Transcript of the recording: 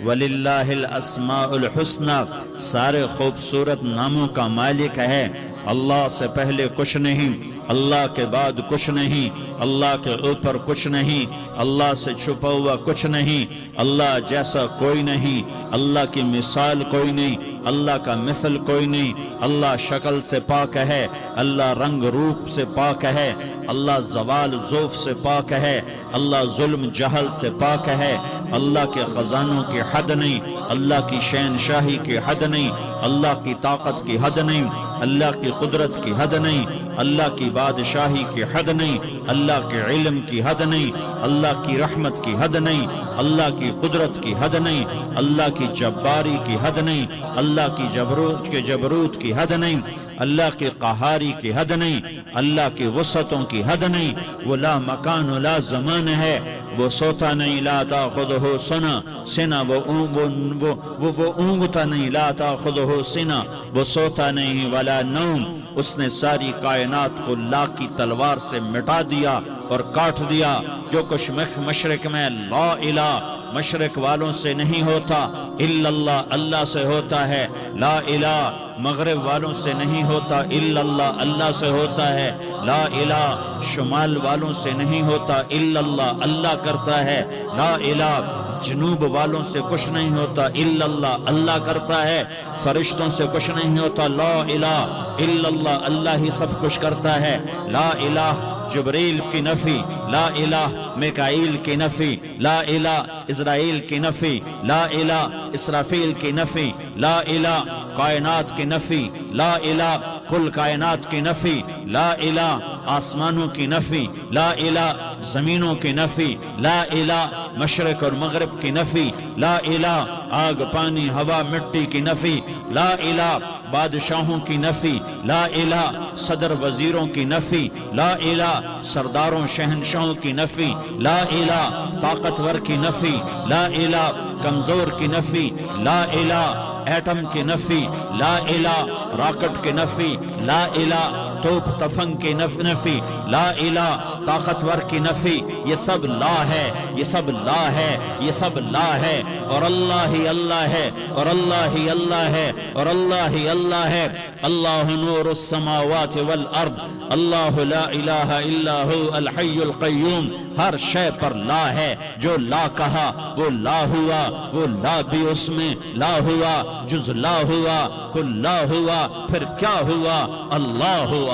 وَلِلَّهِ الْأَسْمَاءُ الْحُسْنَى، سارے خوبصورت ناموں کا مالک ہے۔ اللہ سے پہلے کچھ نہیں، اللہ کے بعد کچھ نہیں، اللہ کے اوپر کچھ نہیں، اللہ سے چھپا ہوا کچھ نہیں، اللہ جیسا کوئی نہیں، اللہ کی مثال کوئی نہیں، اللہ کا مثل کوئی نہیں، اللہ شکل سے پاک ہے، اللہ رنگ روپ سے پاک ہے، اللہ زوال ذوف سے پاک ہے، اللہ ظلم جہل سے پاک ہے، اللہ کے خزانوں کی حد نہیں، اللہ کی شہنشاہی کی حد نہیں، اللہ کی طاقت کی حد نہیں، اللہ کی قدرت کی حد نہیں، اللہ کی بادشاہی کی حد نہیں، اللہ کے علم کی حد نہیں، اللہ کی رحمت کی حد نہیں، اللہ کی قدرت کی حد نہیں، اللہ کی جباری کی حد نہیں، اللہ کی جبروت کی حد نہیں، اللہ کی قہاری کی حد نہیں، اللہ کی وسعتوں کی حد نہیں۔ وہ لا مکان لا زمان ہے، وہ سوتا نہیں، لا تاخذہ سنہ، وہ اونگتا نہیں، لا تاخذہ سنہ، وہ سوتا نہیں، ولا نوم، اس نے ساری کائنات کو لا کی تلوار سے مٹا دیا اور کاٹ دیا۔ جو کچھ مشرق میں لا الہ مشرق والوں سے نہیں ہوتا، الا اللہ اللہ سے ہوتا ہے، لا الہ مغرب والوں سے نہیں ہوتا، الا اللہ اللہ سے ہوتا ہے، لا الہ شمال والوں سے نہیں ہوتا، الا اللہ اللہ کرتا ہے، لا الہ جنوب والوں سے کچھ نہیں ہوتا، الا اللہ اللہ کرتا ہے، فرشتوں سے کچھ نہیں ہوتا، لا الہ الا اللہ اللہ ہی سب کچھ کرتا ہے، لا الہ جبریل کی نفی، لا الہ میکائیل کی نفی، لا الہ اسرائیل کی نفی، لا الہ اسرافیل کی نفی، لا الہ کائنات کی نفی، لا الہ کل کائنات کی نفی، لا الہ آسمانوں کی نفی، لا الہ زمینوں کی نفی، لا الہ مشرق اور مغرب کی نفی، لا الہ آگ پانی ہوا مٹی کی نفی، لا الہ بادشاہوں کی نفی، لا الہ صدر وزیروں کی نفی، لا الہ سرداروں شہنشاہوں کی نفی، لا الہ طاقتور کی نفی، لا الہ کمزور کی نفی، لا الہ ایٹم کی نفی، لا الہ راکٹ کی نفی، لا الہ توپ تفنگ کی نفی، لا الہ طاقتور کی نفی، یہ سب لا ہے، یہ سب لا ہے، یہ سب لا ہے، اور اللہ ہی اللہ ہے، اور اللہ ہی اللہ ہے، اور اللہ ہی اللہ ہے۔ اللہ نور السماوات والارض، اللہ لا الہ الا ہو الحی القیوم، ہر شے پر لا ہے، جو لا کہا وہ لا ہوا، وہ لا بھی اس میں لا ہوا، جز لا ہوا، کل لا ہوا، پھر کیا ہوا؟ اللہ ہوا۔